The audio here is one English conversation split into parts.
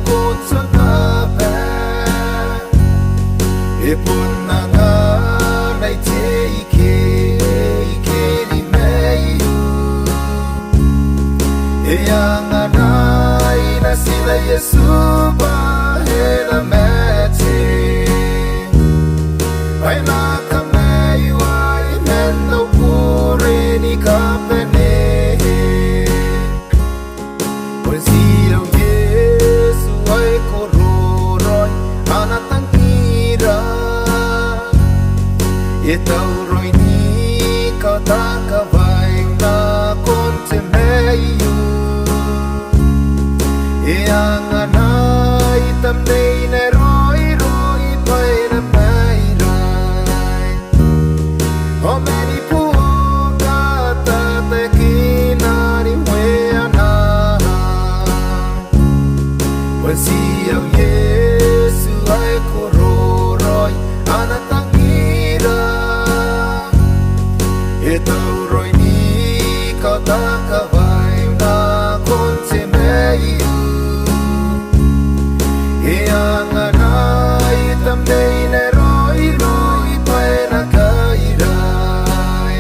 côn xuân ta bé e pun na nga nay te ike di meyu e anga nai na sila Yesu ba he na mete ai na ka meyu ai men no pure ni ka pene e tau roi ni ka ta ka vai na kon te meyu e anga nai tam nei ne roi pai na mai rai o meni pu ka ta te ki na ni we ana when see au Yesu ai ko roi ana ta e tau roi ni ka ta ka vai na kon te meyu e anga nai tam nei ne roi pai na kai rai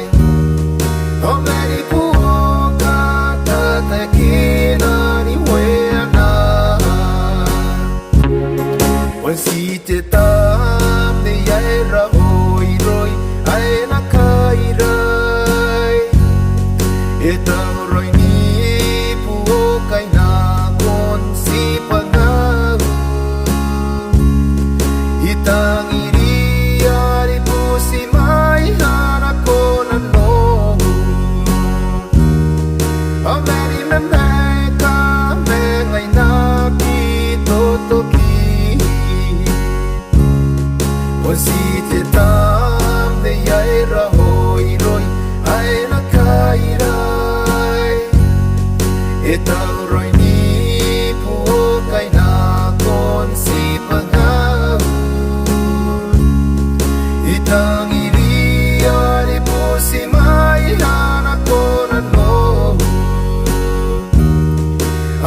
o meri pu ka ta te ki na ni we ana when si te tam ne ai ra roi ai na kai rai e tau roi ni pu o kai na kon si pangau i tangi ria ri pu si mai hana kon no a meri me ka me ngai na ki to ki o si te tam de ai ra hoi roi ai na kai rai e tau roi ni pu o kai na kon si pangau i tangi ria ri pu si mai hana kon no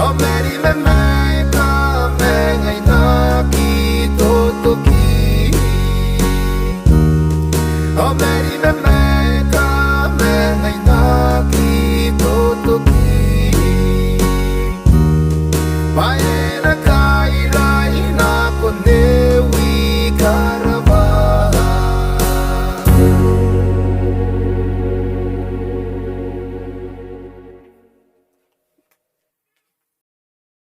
o meri me ka me ngai na ki to ki o meri me